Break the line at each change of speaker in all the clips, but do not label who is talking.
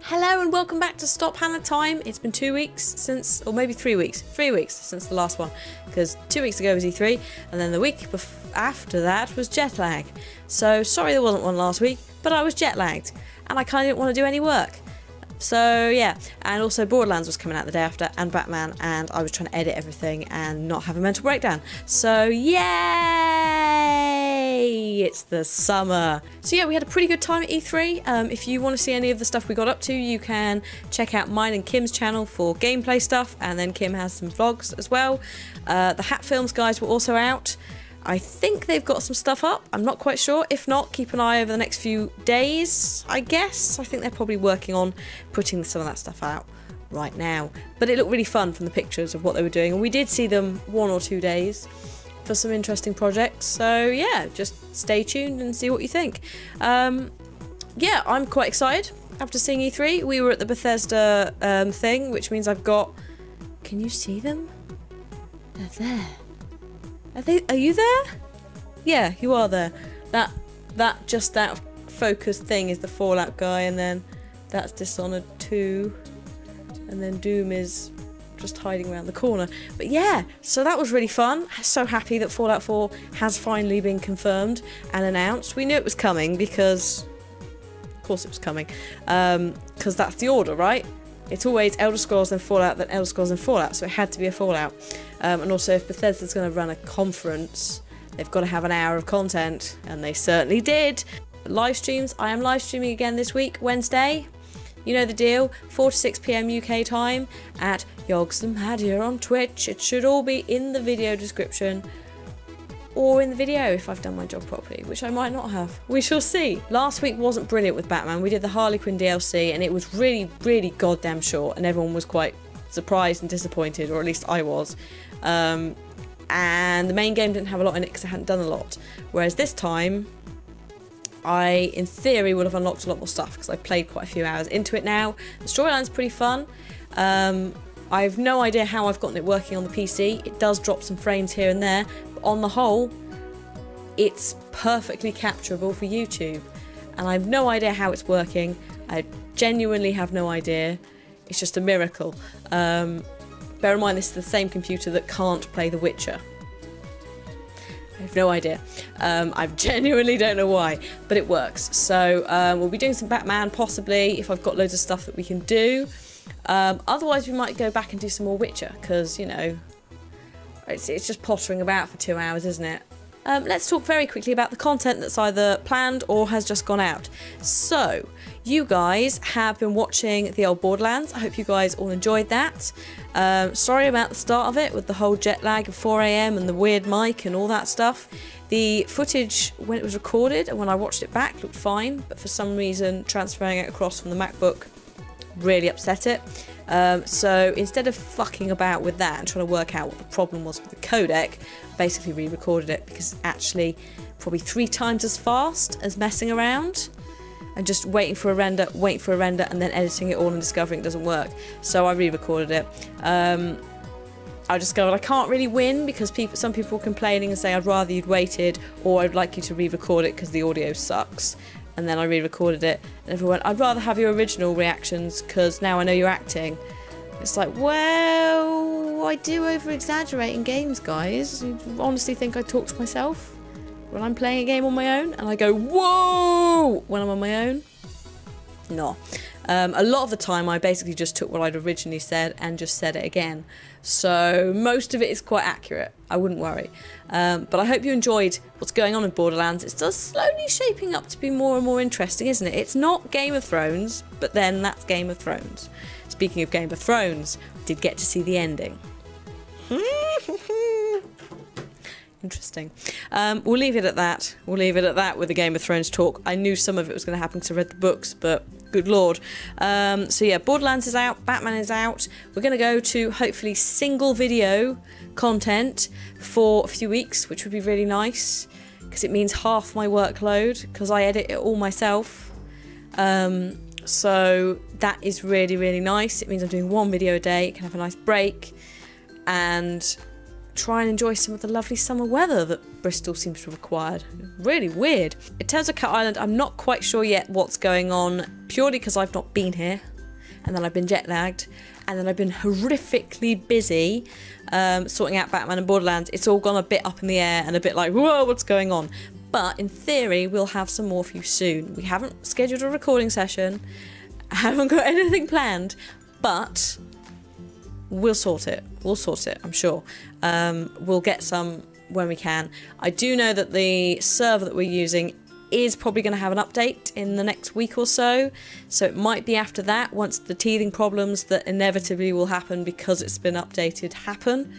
Hello and welcome back to Stop Hannah Time. It's been 2 weeks since, or maybe 3 weeks. 3 weeks since the last one, because 2 weeks ago was E3, and then the week after that was jet lag. So sorry there wasn't one last week, but I was jet lagged, and I kind of didn't want to do any work. So yeah, and also Borderlands was coming out the day after, and Batman, and I was trying to edit everything and not have a mental breakdown. So yay! It's the summer. So yeah, we had a pretty good time at E3. If you want to see any of the stuff we got up to, you can check out mine and Kim's channel for gameplay stuff, and then Kim has some vlogs as well. The Hat Films guys were also out. I think they've got some stuff up. I'm not quite sure. If not, keep an eye over the next few days, I guess. I think they're probably working on putting some of that stuff out right now. But it looked really fun from the pictures of what they were doing. And we did see them 1 or 2 days for some interesting projects. So yeah, just stay tuned and see what you think. Yeah, I'm quite excited after seeing E3. We were at the Bethesda thing, which means I've got... Can you see them? They're there. Are you there? Yeah, you are there. That just out of focus thing is the Fallout guy, and then that's Dishonored 2, and then Doom is just hiding around the corner. But yeah, so that was really fun. So happy that Fallout 4 has finally been confirmed and announced. We knew it was coming because, of course it was coming, because that's the order, right? It's always Elder Scrolls then Fallout, then Elder Scrolls then Fallout, so it had to be a Fallout. And also, if Bethesda's going to run a conference, they've got to have an hour of content, and they certainly did. Live streams, I am live streaming again this week, Wednesday. You know the deal, 4 to 6 PM UK time at Yogscast on Twitch. It should all be in the video description, or in the video if I've done my job properly, which I might not have. We shall see. Last week wasn't brilliant with Batman. We did the Harley Quinn DLC, and it was really, really goddamn short, and everyone was quite surprised and disappointed, or at least I was. And the main game didn't have a lot in it because I hadn't done a lot. Whereas this time, I, in theory, would have unlocked a lot more stuff because I've played quite a few hours into it now. The storyline's pretty fun. I have no idea how I've gotten it working on the PC. It does drop some frames here and there, but on the whole, it's perfectly capturable for YouTube. And I have no idea how it's working. I genuinely have no idea. It's just a miracle. Bear in mind, this is the same computer that can't play The Witcher. I have no idea. I genuinely don't know why, but it works. So we'll be doing some Batman, possibly, if I've got loads of stuff that we can do. Otherwise, we might go back and do some more Witcher, because, you know, it's just pottering about for 2 hours, isn't it? Let's talk very quickly about the content that's either planned or has just gone out. So, you guys have been watching the old Borderlands. I hope you guys all enjoyed that. Sorry about the start of it with the whole jet lag of 4 AM and the weird mic and all that stuff. The footage, when it was recorded and when I watched it back, looked fine, but for some reason transferring it across from the MacBook really upset it. So instead of fucking about with that and trying to work out what the problem was with the codec, I basically re-recorded it because it's actually probably 3 times as fast as messing around and just waiting for a render, and then editing it all and discovering it doesn't work. So I re-recorded it. I discovered I can't really win because some people were complaining and saying I'd rather you'd waited, or I'd like you to re-record it because the audio sucks. And then I re-recorded it, and everyone went, I'd rather have your original reactions because now I know you're acting. It's like, well, I do over-exaggerate in games, guys. You honestly think I talk to myself when I'm playing a game on my own? And I go, whoa, when I'm on my own? No. A lot of the time I basically just took what I'd originally said and just said it again. So most of it is quite accurate. I wouldn't worry. But I hope you enjoyed what's going on in Borderlands. It's just slowly shaping up to be more and more interesting, isn't it? It's not Game of Thrones, but then that's Game of Thrones. Speaking of Game of Thrones, we did get to see the ending. Interesting. We'll leave it at that. We'll leave it at that with the Game of Thrones talk. I knew some of it was going to happen because I read the books, but good lord. So yeah, Borderlands is out, Batman is out. We're going to go to hopefully single video content for a few weeks, which would be really nice because it means half my workload because I edit it all myself. So that is really, really nice. It means I'm doing 1 video a day. It can have a nice break and try and enjoy some of the lovely summer weather that Bristol seems to have acquired. Really weird. In terms of Cat Island, I'm not quite sure yet what's going on, purely because I've not been here. and then I've been jet lagged, and then I've been horrifically busy sorting out Batman and Borderlands. It's all gone a bit up in the air and a bit like, whoa, what's going on? But in theory, we'll have some more for you soon. We haven't scheduled a recording session, I haven't got anything planned, but we'll sort it. We'll sort it, I'm sure. We'll get some when we can. I do know that the server that we're using is probably going to have an update in the next week or so, so it might be after that, once the teething problems that inevitably will happen because it's been updated happen.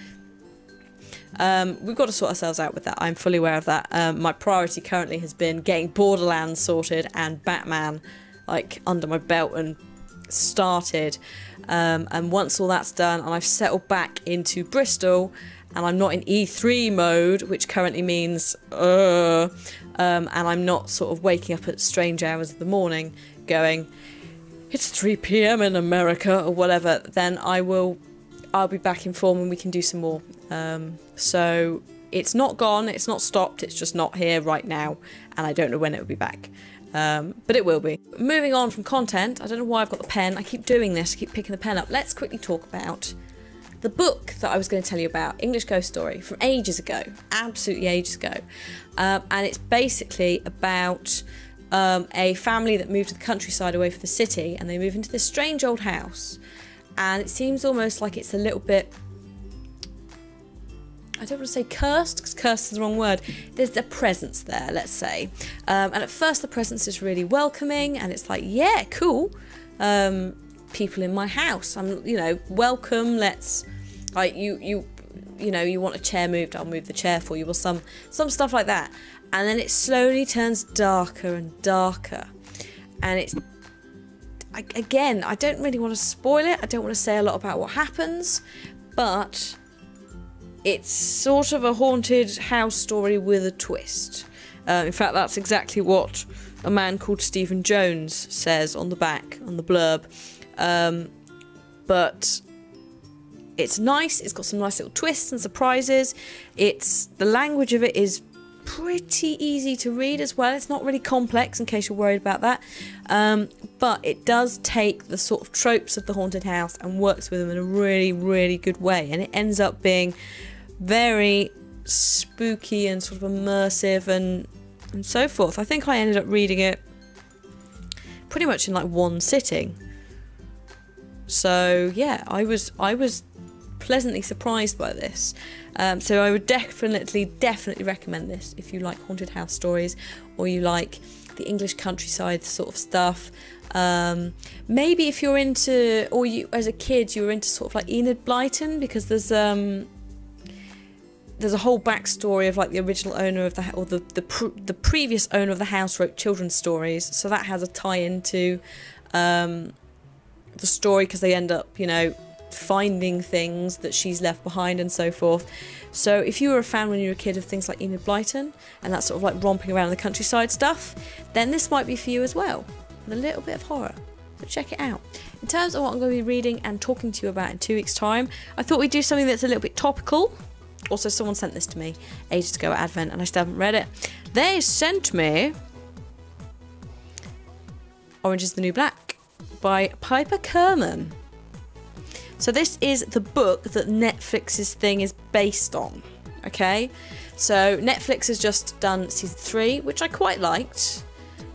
We've got to sort ourselves out with that. I'm fully aware of that. My priority currently has been getting Borderlands sorted and Batman like under my belt and started, and once all that's done and I've settled back into Bristol and I'm not in E3 mode, which currently means and I'm not sort of waking up at strange hours of the morning going, it's 3 PM in America or whatever, then I'll be back in form and we can do some more. So it's not gone, it's not stopped, it's just not here right now, and I don't know when it will be back. But it will be. Moving on from content, I don't know why I've got the pen, I keep doing this, I keep picking the pen up. Let's quickly talk about the book that I was going to tell you about, English Ghost Story, from ages ago, absolutely ages ago. And it's basically about a family that moved to the countryside away from the city, and they move into this strange old house. And it seems almost like it's a little bit, I don't want to say cursed, because cursed is the wrong word. There's a presence there, let's say. And at first the presence is really welcoming, and it's like, yeah, cool. People in my house, I'm, you know, welcome, let's, like, you know, you want a chair moved, I'll move the chair for you, or some stuff like that. And then it slowly turns darker and darker. And it's, again, I don't really want to spoil it, I don't want to say a lot about what happens, but it's sort of a haunted house story with a twist. In fact, that's exactly what a man called Stephen Jones says on the back, on the blurb. But it's nice, it's got some nice little twists and surprises. The language of it is pretty easy to read as well. It's not really complex, in case you're worried about that. But it does take the sort of tropes of the haunted house and works with them in a really, really good way. And it ends up being very spooky and sort of immersive and so forth. I think I ended up reading it pretty much in like one sitting. So yeah, I was pleasantly surprised by this. So I would definitely recommend this if you like haunted house stories, or you like the English countryside sort of stuff. Maybe if you're into, or you as a kid you were into sort of like Enid Blyton, because there's a whole backstory of like the original owner of the, or the previous owner of the house wrote children's stories, so that has a tie into the story, because they end up, you know, finding things that she's left behind and so forth. So if you were a fan when you were a kid of things like Enid Blyton and that sort of like romping around the countryside stuff, then this might be for you as well, with a little bit of horror. So check it out. In terms of what I'm going to be reading and talking to you about in 2 weeks' time, I thought we'd do something that's a little bit topical. Also, someone sent this to me ages ago at Advent and I still haven't read it. They sent me Orange is the New Black by Piper Kerman. So this is the book that Netflix's thing is based on, okay? So Netflix has just done season 3, which I quite liked.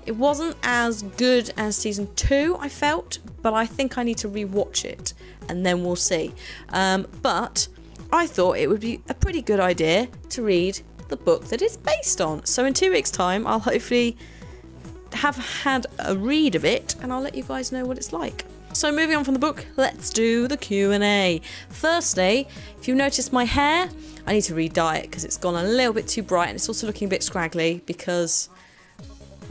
It wasn't as good as season 2, I felt, but I think I need to rewatch it and then we'll see. But I thought it would be a pretty good idea to read the book that it's based on. So in 2 weeks' time, I'll hopefully have had a read of it and I'll let you guys know what it's like. So moving on from the book, let's do the Q&A. Firstly, if you notice my hair, I need to re-dye it because it's gone a little bit too bright and it's also looking a bit scraggly because,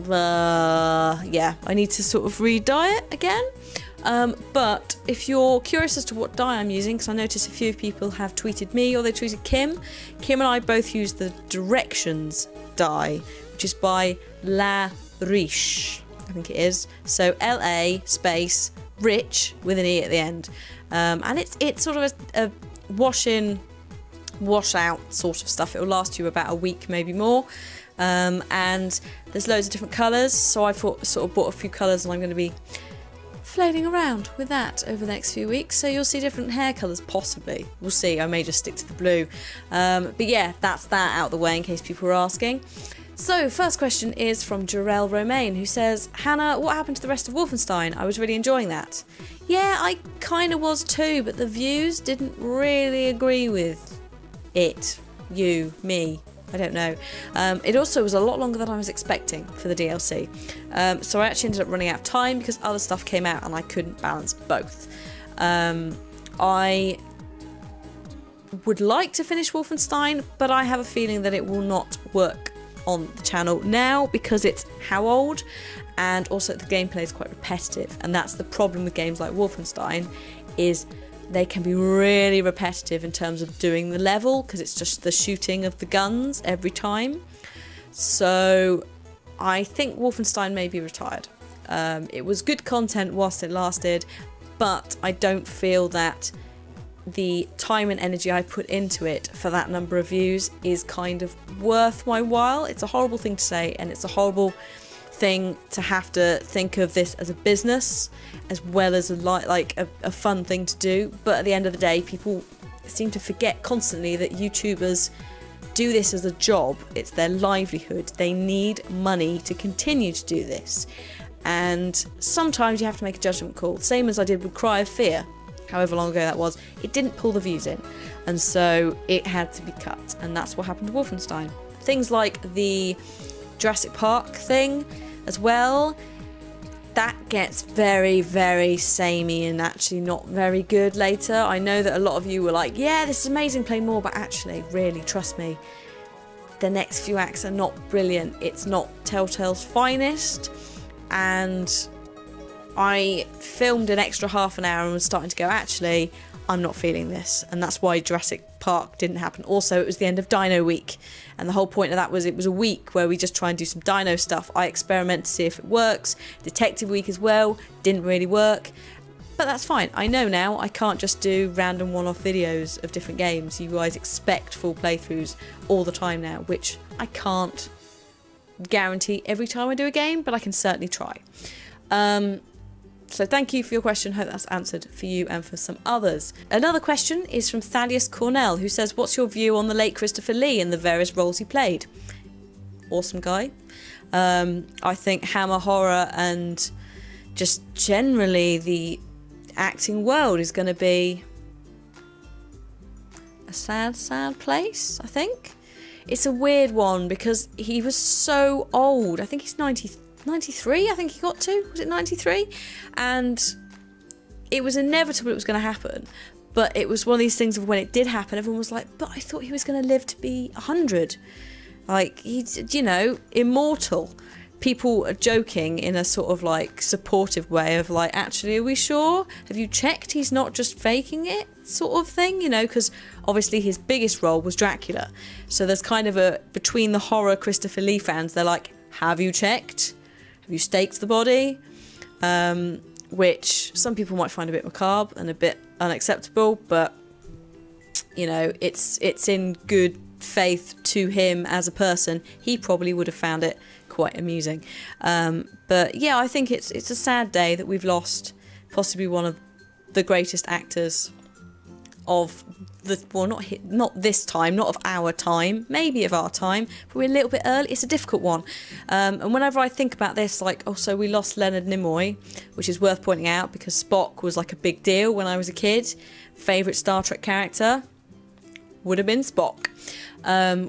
yeah, I need to sort of re-dye it again. But if you're curious as to what dye I'm using, because I notice a few people have tweeted me or they tweeted Kim. Kim and I both use the Directions dye, which is by La Riche, I think it is. So LA space Rich with an E at the end. And it's sort of a wash in, wash out sort of stuff. It will last you about a week, maybe more. And there's loads of different colours, so I sort of bought a few colours and I'm going to be flailing around with that over the next few weeks, so you'll see different hair colours, possibly. We'll see, I may just stick to the blue. But yeah, that's that out of the way in case people were asking. So, first question is from Jarell Romaine, who says, Hannah, what happened to the rest of Wolfenstein? I was really enjoying that. Yeah, I kind of was too, but the views didn't really agree with it. You, me, I don't know. It also was a lot longer than I was expecting for the DLC. So I actually ended up running out of time because other stuff came out and I couldn't balance both. I would like to finish Wolfenstein, but I have a feeling that it will not work on the channel now because it's how old, and also the gameplay is quite repetitive, and that's the problem with games like Wolfenstein, is they can be really repetitive in terms of doing the level because it's just the shooting of the guns every time. So I think Wolfenstein may be retired. It was good content whilst it lasted, but I don't feel that the time and energy I put into it for that number of views is kind of worth my while. It's a horrible thing to say, and it's a horrible thing to have to think of this as a business as well as a fun thing to do. But at the end of the day, people seem to forget constantly that YouTubers do this as a job. It's their livelihood. They need money to continue to do this, and sometimes you have to make a judgment call, same as I did with Cry of Fear. However long ago that was, it didn't pull the views in, and so it had to be cut, and that's what happened to Wolfenstein. Things like the Jurassic Park thing as well, that gets very, very samey and actually not very good later. I know that a lot of you were like, yeah, this is amazing, play more, but actually, really, trust me, the next few acts are not brilliant. It's not Telltale's finest, and I filmed an extra half an hour and was starting to go, actually, I'm not feeling this. And that's why Jurassic Park didn't happen. Also, it was the end of Dino Week. And the whole point of that was it was a week where we just try and do some dino stuff. I experiment to see if it works. Detective Week as well. Didn't really work. But that's fine. I know now I can't just do random one-off videos of different games. You guys expect full playthroughs all the time now, which I can't guarantee every time I do a game, but I can certainly try. So thank you for your question. Hope that's answered for you and for some others. Another question is from Thaddeus Cornell, who says, what's your view on the late Christopher Lee and the various roles he played? Awesome guy. I think Hammer Horror and just generally the acting world is going to be a sad, sad place, I think. It's a weird one because he was so old. I think he's 93, I think he got to. Was it 93? And it was inevitable it was going to happen. But it was one of these things of when it did happen, everyone was like, but I thought he was going to live to be 100. Like, he's, you know, immortal. People are joking in a sort of like supportive way of like, actually, are we sure? Have you checked he's not just faking it? Sort of thing, you know, because obviously his biggest role was Dracula. So there's kind of a, between the horror Christopher Lee fans, they're like, have you checked? Have you staked the body? Which some people might find a bit macabre and a bit unacceptable, but you know, it's in good faith to him as a person. He probably would have found it quite amusing. But yeah, I think it's a sad day that we've lost possibly one of the greatest actors of the, well, not this time, not of our time, maybe of our time, but we're a little bit early. It's a difficult one. And whenever I think about this, like, oh, so we lost Leonard Nimoy, which is worth pointing out because Spock was like a big deal when I was a kid. Favourite Star Trek character would have been Spock.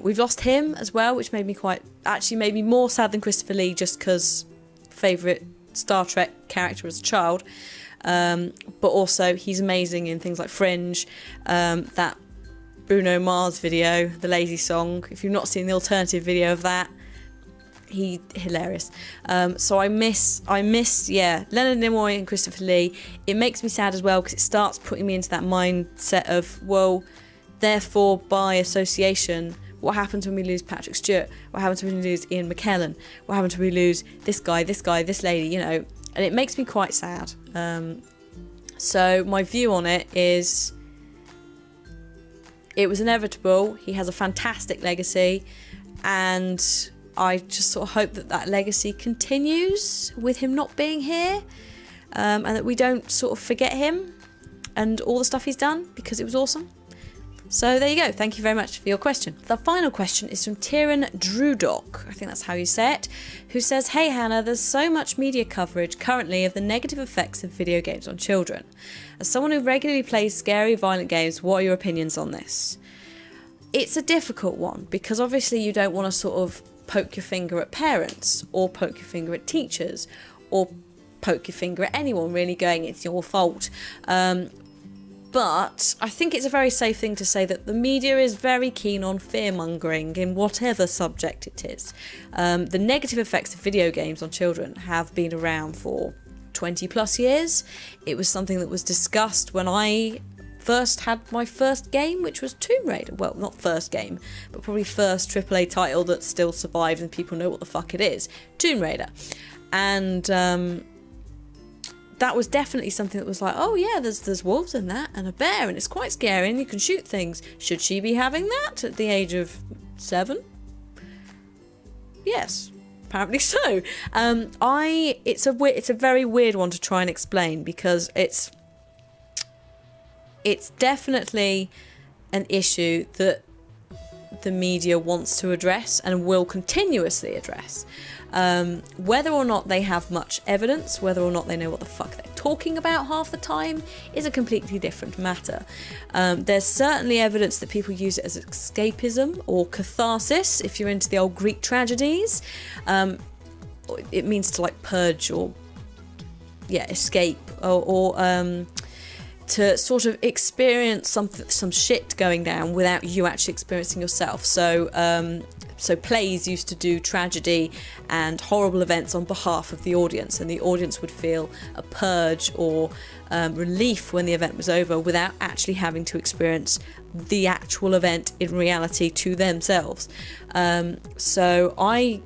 We've lost him as well, which made me made me more sad than Christopher Lee, just because favourite Star Trek character as a child. But also he's amazing in things like Fringe, that Bruno Mars video, the Lazy Song. If you've not seen the alternative video of that, hilarious. So I miss yeah, Leonard Nimoy and Christopher Lee. It makes me sad as well because it starts putting me into that mindset of, well, therefore by association, what happens when we lose Patrick Stewart? What happens when we lose Ian McKellen? What happens when we lose this guy, this lady, you know? And it makes me quite sad. So my view on it is, it was inevitable. He has a fantastic legacy, and I just sort of hope that that legacy continues with him not being here. and that we don't sort of forget him and all the stuff he's done, because it was awesome. So there you go. Thank you very much for your question. The final question is from Tyrion Drewdock, I think that's how you say it, who says, "Hey Hannah, there's so much media coverage currently of the negative effects of video games on children. As someone who regularly plays scary, violent games, what are your opinions on this?" It's a difficult one, because obviously you don't want to sort of poke your finger at parents, or poke your finger at teachers, or poke your finger at anyone really, going, it's your fault. But I think it's a very safe thing to say that the media is very keen on fear-mongering in whatever subject it is. The negative effects of video games on children have been around for 20 plus years. It was something that was discussed when I first had my first game, which was Tomb Raider. Well, not first game, but probably first AAA title that still survives and people know what the fuck it is. Tomb Raider. And that was definitely something that was like, oh yeah, there's wolves in that, and a bear, and it's quite scary, and you can shoot things. Should she be having that at the age of 7? Yes, apparently so. It's a very weird one to try and explain, because it's definitely an issue that the media wants to address and will continuously address. Whether or not they have much evidence, whether or not they know what the fuck they're talking about half the time, is a completely different matter. There's certainly evidence that people use it as escapism or catharsis, if you're into the old Greek tragedies. It means to like purge or escape, or to sort of experience some shit going down without you actually experiencing yourself. So plays used to do tragedy and horrible events on behalf of the audience, and the audience would feel a purge or relief when the event was over without actually having to experience the actual event in reality to themselves. So I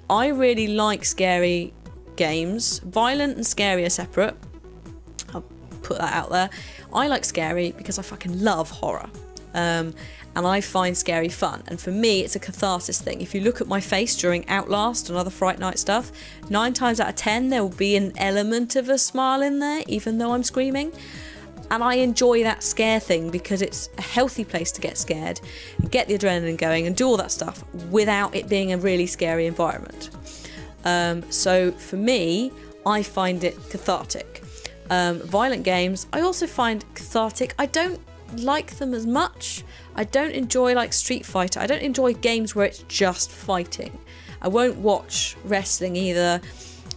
really like scary games. Violent and scary are separate. I'll put that out there. I like scary because I fucking love horror. And I find scary fun, and for me it's a catharsis thing. If you look at my face during Outlast and other Fright Night stuff, 9 times out of 10 there will be an element of a smile in there, even though I'm screaming. And I enjoy that scare thing because it's a healthy place to get scared, get the adrenaline going and do all that stuff without it being a really scary environment. So for me, I find it cathartic. Violent games, I also find cathartic. I don't like them as much. I don't enjoy like Street Fighter. I don't enjoy games where it's just fighting. I won't watch wrestling either,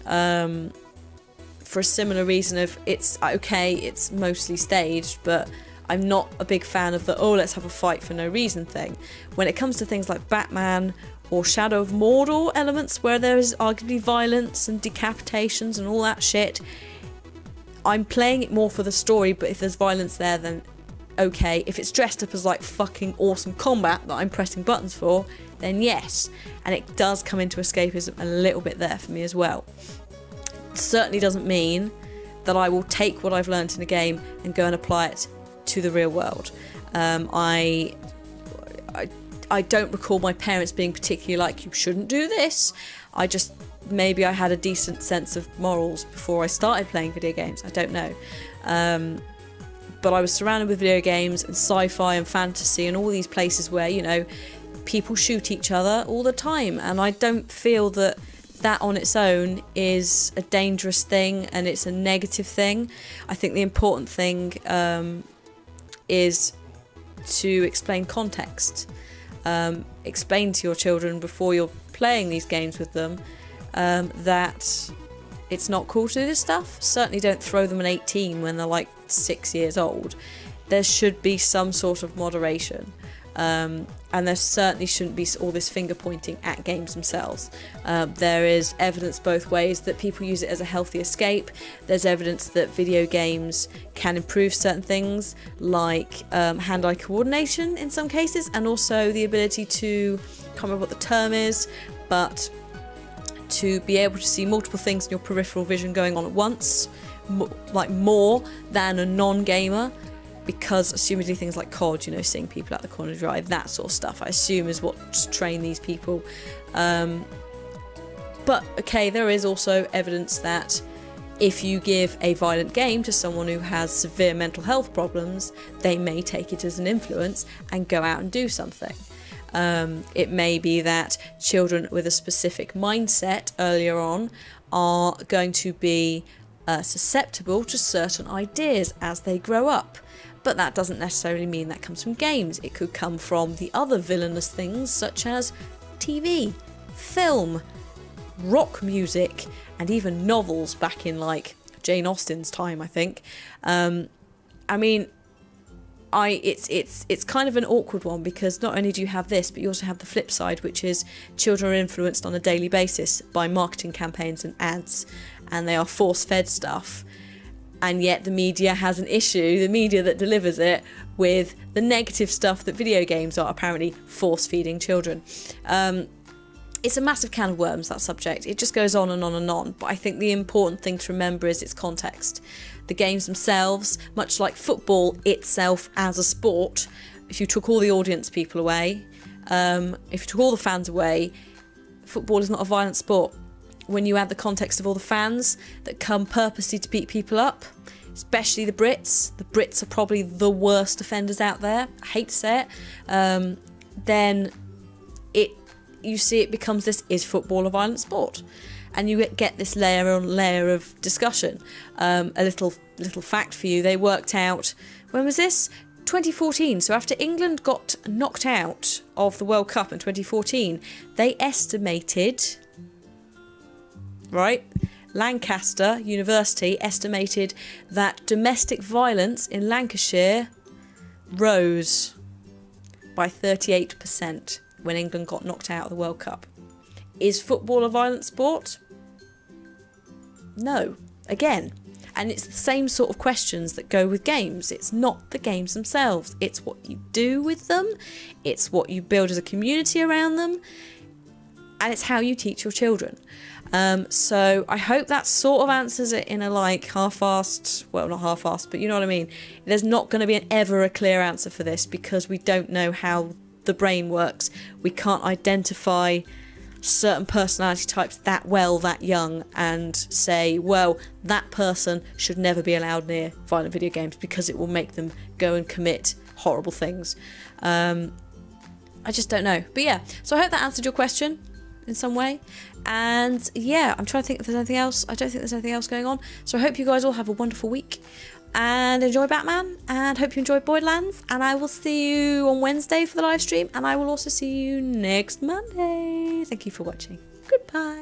for a similar reason of it's okay, it's mostly staged, but I'm not a big fan of the let's have a fight for no reason thing. When it comes to things like Batman or Shadow of Mordor elements where there is arguably violence and decapitations and all that shit, I'm playing it more for the story, but if there's violence there, then okay. If it's dressed up as like fucking awesome combat that I'm pressing buttons for, then yes. And it does come into escapism a little bit there for me as well. It certainly doesn't mean that I will take what I've learned in a game and go and apply it to the real world. I don't recall my parents being particularly like, you shouldn't do this. Maybe I had a decent sense of morals before I started playing video games. I don't know. But I was surrounded with video games and sci-fi and fantasy and all these places where, you know, people shoot each other all the time. And I don't feel that that on its own is a dangerous thing and it's a negative thing. I think the important thing is to explain context. Explain to your children before you're playing these games with them that it's not cool to do this stuff. Certainly don't throw them an 18 when they're like 6 years old. There should be some sort of moderation. And there certainly shouldn't be all this finger pointing at games themselves. There is evidence both ways that people use it as a healthy escape. There's evidence that video games can improve certain things like hand-eye coordination in some cases, and also the ability to, I can't remember what the term is, but to be able to see multiple things in your peripheral vision going on at once, like more than a non-gamer, because assumedly things like COD, you know, seeing people out the corner of your eye, that sort of stuff, I assume is what's trained these people. But okay, there is also evidence that If you give a violent game to someone who has severe mental health problems, they may take it as an influence and go out and do something. It may be that children with a specific mindset earlier on are going to be susceptible to certain ideas as they grow up. But that doesn't necessarily mean that comes from games. It could come from the other villainous things such as TV, film, rock music, and even novels back in like Jane Austen's time, I think. I mean, it's kind of an awkward one, because not only do you have this, but you also have the flip side, which is children are influenced on a daily basis by marketing campaigns and ads, and they are force-fed stuff. And yet the media has an issue, the media that delivers it, with the negative stuff that video games are apparently force-feeding children. It's a massive can of worms, that subject. It just goes on and on and on. But I think the important thing to remember is its context. The games themselves, much like football itself as a sport, if you took all the audience people away, if you took all the fans away, football is not a violent sport. When you add the context of all the fans that come purposely to beat people up, especially the Brits are probably the worst offenders out there, I hate to say it, then you see it becomes this, is football a violent sport? And you get this layer on layer of discussion. A little fact for you, they worked out, when was this? 2014. So after England got knocked out of the World Cup in 2014, they estimated, right, Lancaster University estimated that domestic violence in Lancashire rose by 38% when England got knocked out of the World Cup. Is football a violent sport? No. Again. And it's the same sort of questions that go with games. It's not the games themselves. It's what you do with them. It's what you build as a community around them. And it's how you teach your children. So I hope that sort of answers it in a like half-assed, well, not half-assed, but you know what I mean. There's not going to be ever a clear answer for this, because we don't know how the brain works. We can't identify certain personality types that well, that young, and say, well, that person should never be allowed near violent video games because it will make them go and commit horrible things. I just don't know. But yeah, so I hope that answered your question in some way. And yeah, I'm trying to think if there's anything else. I don't think there's anything else going on. So I hope you guys all have a wonderful week and enjoy Batman, and hope you enjoyed Borderlands, and I will see you on Wednesday for the live stream, and I will also see you next Monday. Thank you for watching. Goodbye.